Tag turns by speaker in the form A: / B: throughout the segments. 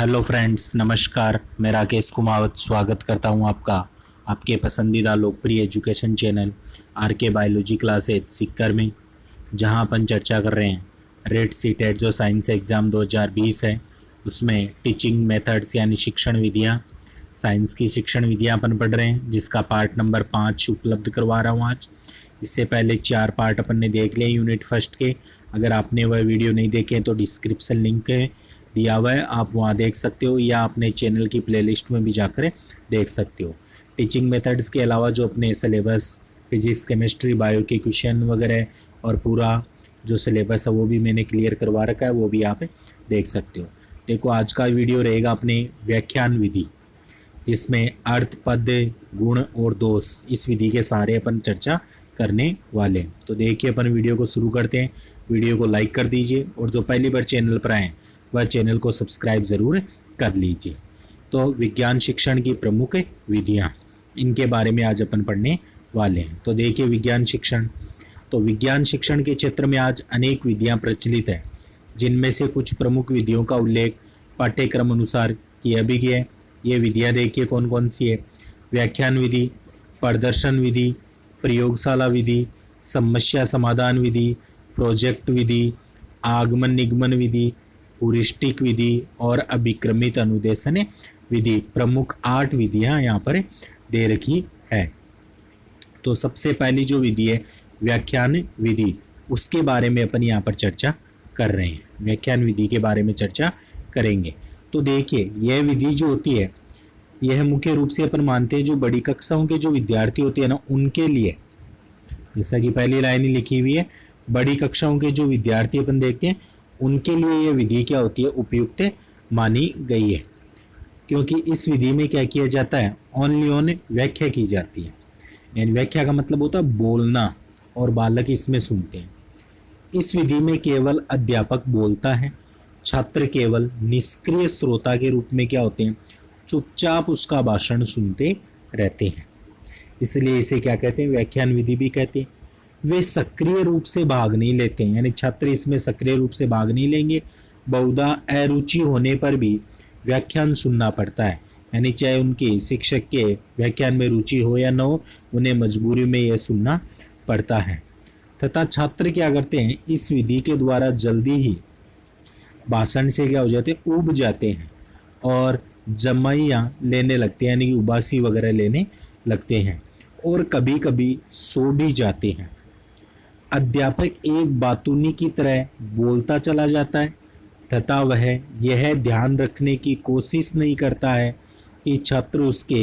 A: Hello friends, नमस्कार। मैं राकेश कुमावत स्वागत करता हूं आपका आपके पसंदीदा लोकप्रिय एजुकेशन चैनल आर के बायोलॉजी क्लासेज सीखकर में, जहां अपन चर्चा कर रहे हैं रेट सीटेट जो साइंस एग्ज़ाम 2020 है उसमें टीचिंग मेथड्स यानी शिक्षण विधियां, साइंस की शिक्षण विधियां अपन पढ़ रहे हैं, जिसका पार्ट नंबर 5 उपलब्ध करवा रहा हूं आज। इससे पहले 4 पार्ट अपन ने देख लिए यूनिट फर्स्ट के। अगर आपने वह वीडियो नहीं देखे तो डिस्क्रिप्शन लिंक दिया हुआ है, आप वहाँ देख सकते हो, या अपने चैनल की प्लेलिस्ट में भी जाकर देख सकते हो। टीचिंग मेथड्स के अलावा जो अपने सिलेबस फिजिक्स केमिस्ट्री बायो के क्वेश्चन वगैरह और पूरा जो सिलेबस है वो भी मैंने क्लियर करवा रखा है, वो भी आप देख सकते हो। देखो, आज का वीडियो रहेगा अपने व्याख्यान विधि, जिसमें अर्थ, पद, गुण और दोष, इस विधि के सारे अपन चर्चा करने वाले हैं। तो देखिए, अपन वीडियो को शुरू करते हैं। वीडियो को लाइक कर दीजिए और जो पहली बार चैनल पर आए वह चैनल को सब्सक्राइब ज़रूर कर लीजिए। तो विज्ञान शिक्षण की प्रमुख विधियाँ, इनके बारे में आज अपन पढ़ने वाले हैं। तो देखिए, विज्ञान शिक्षण, तो विज्ञान शिक्षण के क्षेत्र में आज अनेक विधियाँ प्रचलित हैं, जिनमें से कुछ प्रमुख विधियों का उल्लेख पाठ्यक्रम अनुसार किया भी गया है। ये विधियाँ देखिए कौन कौन सी है। व्याख्यान विधि, प्रदर्शन विधि, प्रयोगशाला विधि, समस्या समाधान विधि, प्रोजेक्ट विधि, आगमन निगमन विधि, हुरिस्टिक विधि और अभिक्रमित अनुदेशन विधि। प्रमुख 8 विधियाँ यहाँ पर दे रखी है। तो सबसे पहली जो विधि है व्याख्यान विधि, उसके बारे में अपन यहाँ पर चर्चा कर रहे हैं। व्याख्यान विधि के बारे में चर्चा करेंगे। तो देखिए, यह विधि जो होती है यह मुख्य रूप से अपन मानते हैं जो बड़ी कक्षाओं के जो विद्यार्थी होते हैं ना, उनके लिए, जैसा कि पहली लाइन लिखी हुई है, बड़ी कक्षाओं के जो विद्यार्थी अपन देखते हैं उनके लिए यह विधि क्या होती है, उपयुक्त मानी गई है। क्योंकि इस विधि में क्या किया जाता है, ओनली ऑन व्याख्या की जाती है। यानी व्याख्या का मतलब होता है बोलना, और बालक इसमें सुनते हैं। इस विधि में केवल अध्यापक बोलता है, छात्र केवल निष्क्रिय श्रोता के रूप में क्या होते हैं, चुपचाप उसका भाषण सुनते रहते हैं। इसलिए इसे क्या कहते हैं, व्याख्यान विधि भी कहते हैं। वे सक्रिय रूप से भाग नहीं लेते हैं, यानी छात्र इसमें सक्रिय रूप से भाग नहीं लेंगे। बहुधा अरुचि होने पर भी व्याख्यान सुनना पड़ता है, यानी चाहे उनके शिक्षक के व्याख्यान में रुचि हो या न हो, उन्हें मजबूरी में यह सुनना पड़ता है। तथा छात्र क्या करते हैं, इस विधि के द्वारा जल्दी ही भाषण से क्या हो जाते हैं, ऊब जाते हैं और जमाइयाँ लेने लगते हैं, यानी कि उबासी वगैरह लेने लगते हैं, और कभी कभी सो भी जाते हैं। अध्यापक एक बातूनी की तरह बोलता चला जाता है तथा वह यह ध्यान रखने की कोशिश नहीं करता है कि छात्र उसके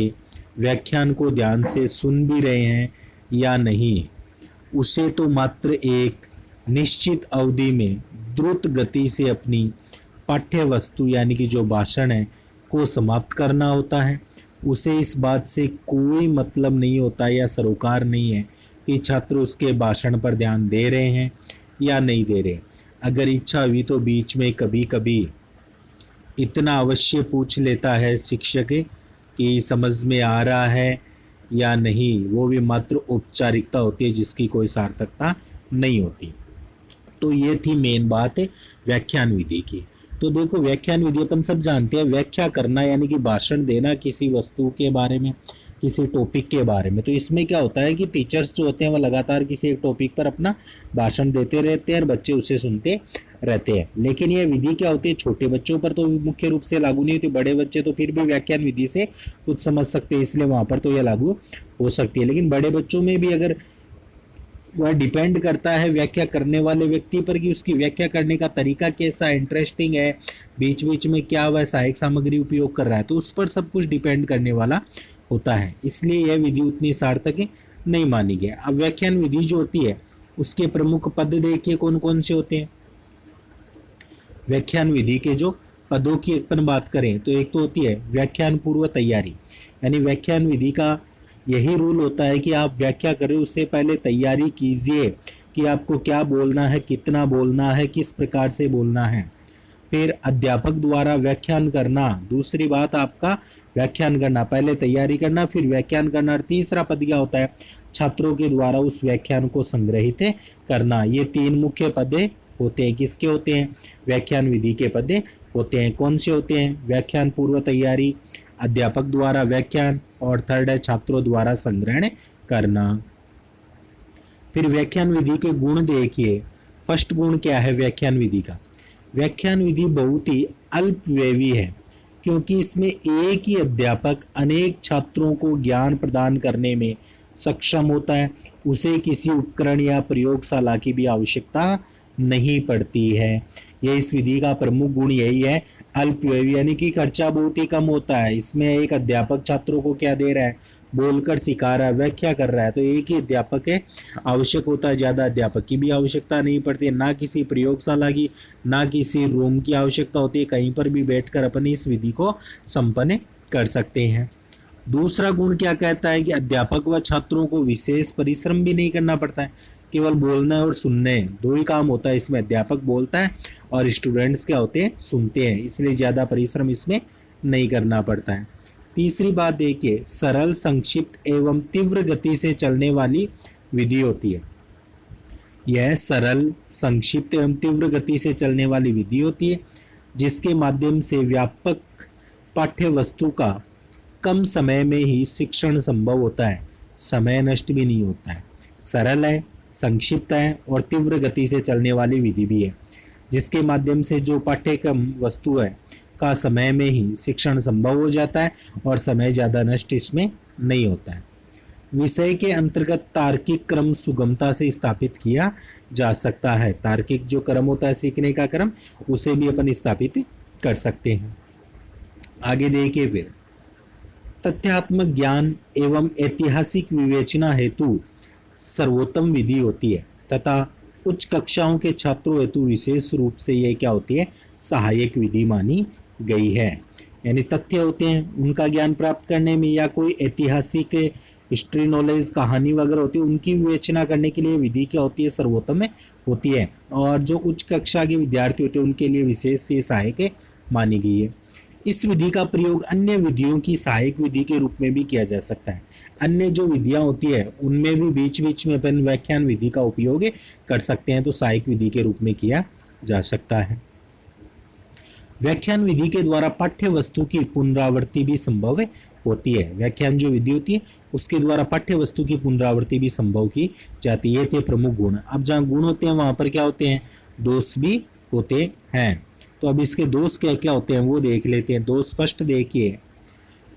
A: व्याख्यान को ध्यान से सुन भी रहे हैं या नहीं। उसे तो मात्र एक निश्चित अवधि में द्रुत गति से अपनी पाठ्य वस्तु यानी कि जो भाषण है को समाप्त करना होता है। उसे इस बात से कोई मतलब नहीं होता या सरोकार नहीं है कि छात्र उसके भाषण पर ध्यान दे रहे हैं या नहीं दे रहे। अगर इच्छा हुई तो बीच में कभी कभी इतना अवश्य पूछ लेता है शिक्षक कि समझ में आ रहा है या नहीं, वो भी मात्र औपचारिकता होती है जिसकी कोई सार्थकता नहीं होती। तो ये थी मेन बात है व्याख्यान विधि की। तो देखो, व्याख्यान विधि अपन सब जानते हैं, व्याख्या करना यानी कि भाषण देना किसी वस्तु के बारे में, किसी टॉपिक के बारे में। तो इसमें क्या होता है कि टीचर्स जो होते हैं वो लगातार किसी एक टॉपिक पर अपना भाषण देते रहते हैं और बच्चे उसे सुनते रहते हैं। लेकिन यह विधि क्या होती है, छोटे बच्चों पर तो मुख्य रूप से लागू नहीं होती। बड़े बच्चे तो फिर भी व्याख्यान विधि से कुछ समझ सकते हैं, इसलिए वहाँ पर तो यह लागू हो सकती है। लेकिन बड़े बच्चों में भी अगर वह डिपेंड करता है व्याख्या करने वाले व्यक्ति पर कि उसकी व्याख्या करने का तरीका कैसा इंटरेस्टिंग है, बीच बीच में क्या वह सहायक सामग्री उपयोग कर रहा है, तो उस पर सब कुछ डिपेंड करने वाला होता है। इसलिए यह विधि उतनी सार्थक नहीं मानी गई। अब व्याख्यान विधि जो होती है उसके प्रमुख पद देखिए कौन कौन से होते हैं। व्याख्यान विधि के जो पदों की अपन बात करें तो एक तो होती है व्याख्यान पूर्व तैयारी, यानी व्याख्यान विधि का यही रूल होता है कि आप व्याख्या करें उससे पहले तैयारी कीजिए कि आपको क्या बोलना है, कितना बोलना है, किस प्रकार से बोलना है। फिर अध्यापक द्वारा व्याख्यान करना, दूसरी बात आपका व्याख्यान करना, पहले तैयारी करना फिर व्याख्यान करना। और तीसरा पद क्या होता है, छात्रों के द्वारा उस व्याख्यान को संग्रहित करना। ये 3 मुख्य पद होते हैं। किसके होते हैं, व्याख्यान विधि के पद होते हैं। कौन से होते हैं? व्याख्यान पूर्व तैयारी, अध्यापक द्वारा व्याख्यान, और थर्ड है छात्रों द्वारा संग्रहण करना। फिर व्याख्यान विधि के गुण देखिए। फर्स्ट गुण क्या है व्याख्यान विधि का? व्याख्यान विधि बहुत ही अल्पव्ययी है, क्योंकि इसमें एक ही अध्यापक अनेक छात्रों को ज्ञान प्रदान करने में सक्षम होता है। उसे किसी उपकरण या प्रयोगशाला की भी आवश्यकता नहीं पड़ती है। यह इस विधि का प्रमुख गुण यही है, अल्पव्ययी, यानी कि खर्चा बहुत ही कम होता है। इसमें एक अध्यापक छात्रों को क्या दे रहा है? बोलकर सिखा रहा है, व्याख्या कर रहा है, तो एक ही अध्यापक है आवश्यक होता है, ज़्यादा अध्यापक की भी आवश्यकता नहीं पड़ती है, ना किसी प्रयोगशाला की, ना किसी रूम की आवश्यकता होती है। कहीं पर भी बैठकर अपनी इस विधि को संपन्न कर सकते हैं। दूसरा गुण क्या कहता है कि अध्यापक व छात्रों को विशेष परिश्रम भी नहीं करना पड़ता है, केवल बोलना और सुनने, दो ही काम होता है इसमें। अध्यापक बोलता है और स्टूडेंट्स क्या होते हैं? सुनते हैं, इसलिए ज़्यादा परिश्रम इसमें नहीं करना पड़ता है। तीसरी बात देखिए, सरल, संक्षिप्त एवं तीव्र गति से चलने वाली विधि होती है। यह सरल, संक्षिप्त एवं तीव्र गति से चलने वाली विधि होती है, जिसके माध्यम से व्यापक पाठ्य वस्तु का कम समय में ही शिक्षण संभव होता है, समय नष्ट भी नहीं होता है। सरल है, संक्षिप्त है और तीव्र गति से चलने वाली विधि भी है, जिसके माध्यम से जो पाठ्यक्रम वस्तु है का समय में ही शिक्षण संभव हो जाता है और समय ज़्यादा नष्ट इसमें नहीं होता है। विषय के अंतर्गत तार्किक क्रम सुगमता से स्थापित किया जा सकता है। तार्किक जो क्रम होता है सीखने का क्रम, उसे भी अपन स्थापित कर सकते हैं। आगे देखिए, फिर तथ्यात्मक ज्ञान एवं ऐतिहासिक विवेचना हेतु सर्वोत्तम विधि होती है तथा उच्च कक्षाओं के छात्रों हेतु विशेष रूप से ये क्या होती है? सहायक विधि मानी गई है। यानी तथ्य होते हैं, उनका ज्ञान प्राप्त करने में, या कोई ऐतिहासिक हिस्ट्री नॉलेज, कहानी वगैरह होती है, उनकी विवेचना करने के लिए विधि क्या होती है? सर्वोत्तम होती है। और जो उच्च कक्षा के विद्यार्थी होते हैं उनके लिए विशेष ये सहायक मानी गई है। इस विधि का प्रयोग अन्य विधियों की सहायक विधि के रूप में भी किया जा सकता है। अन्य जो विधियां होती है उनमें भी बीच बीच में अपन व्याख्यान विधि का उपयोग कर सकते हैं, तो सहायक विधि के रूप में किया जा सकता है। व्याख्यान विधि के द्वारा पाठ्य वस्तु की पुनरावृत्ति भी संभव होती है। व्याख्यान जो विधि होती है उसके द्वारा पाठ्य वस्तु की पुनरावृत्ति भी संभव की जाती है। ये थे प्रमुख गुण। अब जहाँ गुण होते हैं वहाँ पर क्या होते हैं? दोष भी होते हैं। तो अब इसके दोष क्या क्या होते हैं वो देख लेते हैं। दोष स्पष्ट देखिए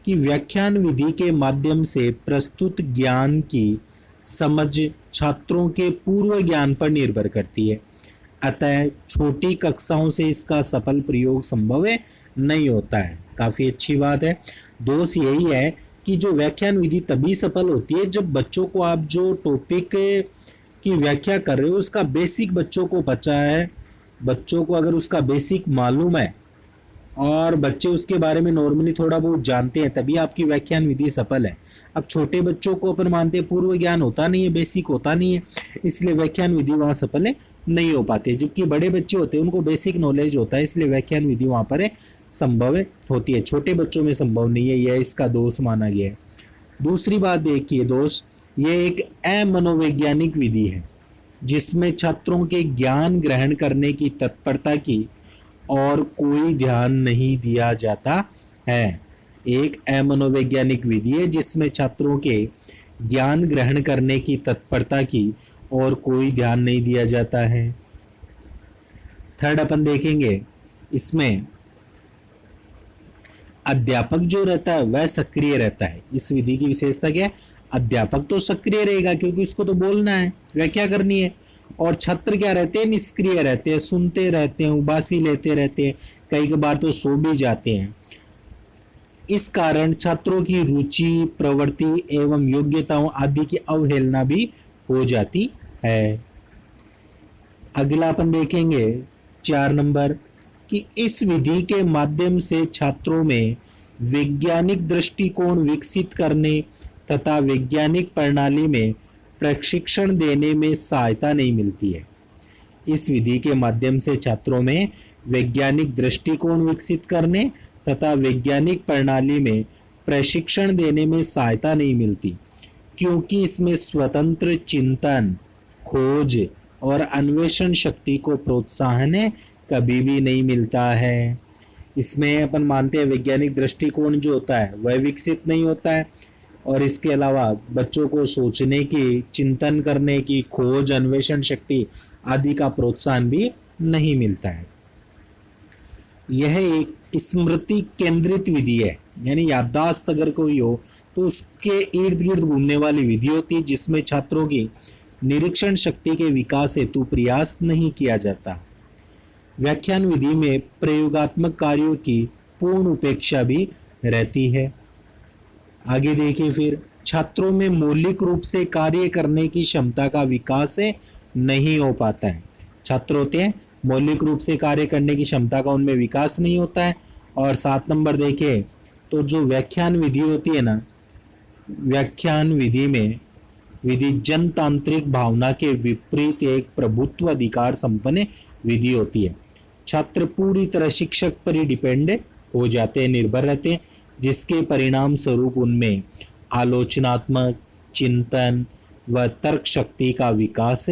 A: कि व्याख्यान विधि के माध्यम से प्रस्तुत ज्ञान की समझ छात्रों के पूर्व ज्ञान पर निर्भर करती है, अतः छोटी कक्षाओं से इसका सफल प्रयोग संभव नहीं होता है। काफ़ी अच्छी बात है। दोष यही है कि जो व्याख्यान विधि तभी सफल होती है जब बच्चों को आप जो टॉपिक की व्याख्या कर रहे हो उसका बेसिक बच्चों को पता है, बच्चों को अगर उसका बेसिक मालूम है और बच्चे उसके बारे में नॉर्मली थोड़ा बहुत जानते हैं, तभी आपकी व्याख्यान विधि सफल है। अब छोटे बच्चों को अपन मानते हैं पूर्व ज्ञान होता नहीं है, बेसिक होता नहीं है, इसलिए व्याख्यान विधि वहाँ सफल नहीं हो पाती। जबकि बड़े बच्चे होते हैं उनको बेसिक नॉलेज होता है, इसलिए व्याख्यान विधि वहाँ पर संभव होती है। छोटे बच्चों में संभव नहीं है, यह इसका दोष माना गया है। दूसरी बात देखिए दोष, ये एक अमनोवैज्ञानिक विधि है जिसमें छात्रों के ज्ञान ग्रहण करने की तत्परता की और कोई ध्यान नहीं दिया जाता है। एक अमनोवैज्ञानिक विधि है जिसमें छात्रों के ज्ञान ग्रहण करने की तत्परता की और कोई ध्यान नहीं दिया जाता है। थर्ड अपन देखेंगे, इसमें अध्यापक जो रहता है वह सक्रिय रहता है। इस विधि की विशेषता क्या है? अध्यापक तो सक्रिय रहेगा क्योंकि उसको तो बोलना है, व्याख्या करनी है, और छात्र क्या रहते हैं? निष्क्रिय रहते हैं, सुनते रहते हैं, उबासी लेते रहते हैं, कई बार तो सो भी जाते हैं। इस कारण छात्रों की रुचि, प्रवृत्ति एवं योग्यताओं आदि की अवहेलना भी हो जाती है। अगला अपन देखेंगे 4 नंबर कि इस विधि के माध्यम से छात्रों में वैज्ञानिक दृष्टिकोण विकसित करने तथा वैज्ञानिक प्रणाली में प्रशिक्षण देने में सहायता नहीं मिलती है। इस विधि के माध्यम से छात्रों में वैज्ञानिक दृष्टिकोण विकसित करने तथा वैज्ञानिक प्रणाली में प्रशिक्षण देने में सहायता नहीं मिलती, क्योंकि इसमें स्वतंत्र चिंतन, खोज और अन्वेषण शक्ति को प्रोत्साहन कभी भी नहीं मिलता है। इसमें अपन मानते हैं वैज्ञानिक दृष्टिकोण जो होता है वह विकसित नहीं होता है, और इसके अलावा बच्चों को सोचने की, चिंतन करने की, खोज अन्वेषण शक्ति आदि का प्रोत्साहन भी नहीं मिलता है। यह एक स्मृति केंद्रित विधि है, यानी याददाश्त अगर कोई हो तो उसके इर्द गिर्द घूमने वाली विधि होती है, जिसमें छात्रों की निरीक्षण शक्ति के विकास हेतु प्रयास नहीं किया जाता। व्याख्यान विधि में प्रयोगात्मक कार्यों की पूर्ण उपेक्षा भी रहती है। आगे देखिए, फिर छात्रों में मौलिक रूप से कार्य करने की क्षमता का विकास नहीं हो पाता है। छात्र होते हैं, मौलिक रूप से कार्य करने की क्षमता का उनमें विकास नहीं होता है। और 7 नंबर देखें तो जो व्याख्यान विधि होती है ना, व्याख्यान विधि में विधि जनतांत्रिक भावना के विपरीत एक प्रभुत्व अधिकार संपन्न विधि होती है। छात्र पूरी तरह शिक्षक पर ही डिपेंड हो जाते हैं, निर्भर रहते हैं, जिसके परिणाम स्वरूप उनमें आलोचनात्मक चिंतन व तर्क शक्ति का विकास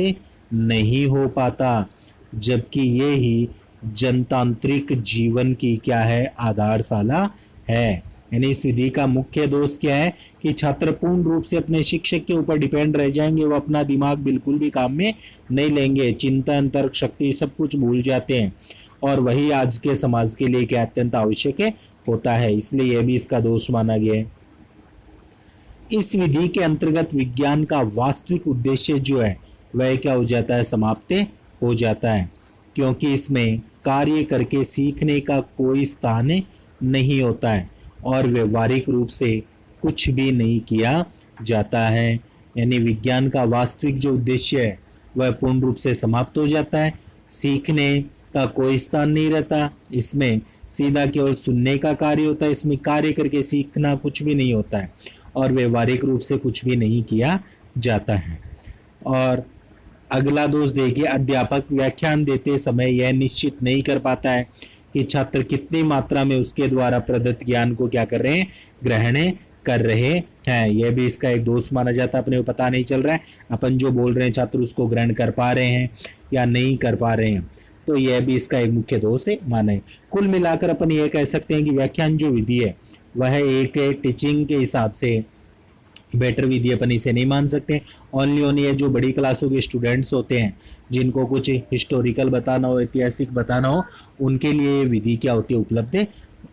A: नहीं हो पाता, जबकि ये ही जनतांत्रिक जीवन की क्या है, आधारशिला है। यानी इस विधि का मुख्य दोष क्या है कि छात्र पूर्ण रूप से अपने शिक्षक के ऊपर डिपेंड रह जाएंगे, वो अपना दिमाग बिल्कुल भी काम में नहीं लेंगे, चिंतन तर्क शक्ति सब कुछ भूल जाते हैं, और वही आज के समाज के लिए क्या अत्यंत आवश्यक होता है, इसलिए यह भी इसका दोष माना गया है। इस विधि के अंतर्गत विज्ञान का वास्तविक उद्देश्य जो है वह क्या हो जाता है, समाप्त हो जाता है, क्योंकि इसमें कार्य करके सीखने का कोई स्थान नहीं होता है और व्यवहारिक रूप से कुछ भी नहीं किया जाता है। यानी विज्ञान का वास्तविक जो उद्देश्य है वह पूर्ण रूप से समाप्त हो जाता है, सीखने का कोई स्थान नहीं रहता, इसमें सीधा केवल सुनने का कार्य होता है, इसमें कार्य करके सीखना कुछ भी नहीं होता है और व्यवहारिक रूप से कुछ भी नहीं किया जाता है। और अगला दोष देखिए, अध्यापक व्याख्यान देते समय यह निश्चित नहीं कर पाता है कि छात्र कितनी मात्रा में उसके द्वारा प्रदत्त ज्ञान को क्या कर रहे हैं, ग्रहण कर रहे हैं। यह भी इसका एक दोष माना जाता है, अपने को पता नहीं चल रहा है अपन जो बोल रहे हैं छात्र उसको ग्रहण कर पा रहे हैं या नहीं कर पा रहे हैं, तो यह भी इसका एक मुख्य दोष माना है। कुल मिलाकर अपन यह कह सकते हैं कि व्याख्यान जो विधि है वह एक टीचिंग के हिसाब से बेटर विधि अपन इसे नहीं मान सकते। ओनली ये जो बड़ी क्लासों के स्टूडेंट्स होते हैं जिनको कुछ हिस्टोरिकल बताना हो, ऐतिहासिक बताना हो, उनके लिए ये विधि क्या होती है, उपलब्ध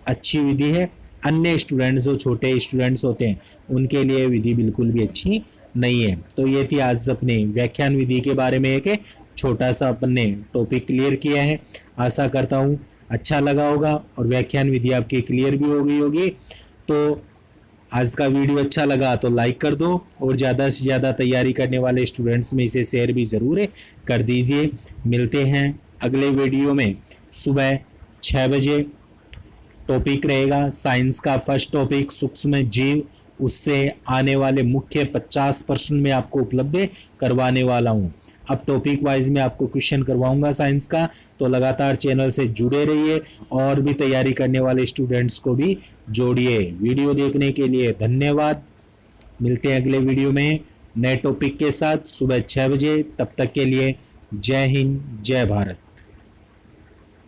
A: अच्छी विधि है। अन्य स्टूडेंट्स जो छोटे स्टूडेंट्स होते हैं उनके लिए विधि बिल्कुल भी अच्छी नहीं है। तो ये थी आज अपने व्याख्यान विधि के बारे में एक छोटा सा अपन ने टॉपिक क्लियर किया है। आशा करता हूँ अच्छा लगा होगा और व्याख्यान विधि आपकी क्लियर भी हो गई होगी। तो आज का वीडियो अच्छा लगा तो लाइक कर दो और ज़्यादा से ज़्यादा तैयारी करने वाले स्टूडेंट्स में इसे शेयर भी ज़रूर कर दीजिए। मिलते हैं अगले वीडियो में सुबह 6 बजे। टॉपिक रहेगा साइंस का फर्स्ट टॉपिक सूक्ष्म जीव, उससे आने वाले मुख्य 50 प्रश्न में आपको उपलब्ध करवाने वाला हूँ। अब टॉपिक वाइज में आपको क्वेश्चन करवाऊंगा साइंस का, तो लगातार चैनल से जुड़े रहिए और भी तैयारी करने वाले स्टूडेंट्स को भी जोड़िए। वीडियो देखने के लिए धन्यवाद। मिलते हैं अगले वीडियो में नए टॉपिक के साथ सुबह 6 बजे। तब तक के लिए जय हिंद, जय भारत।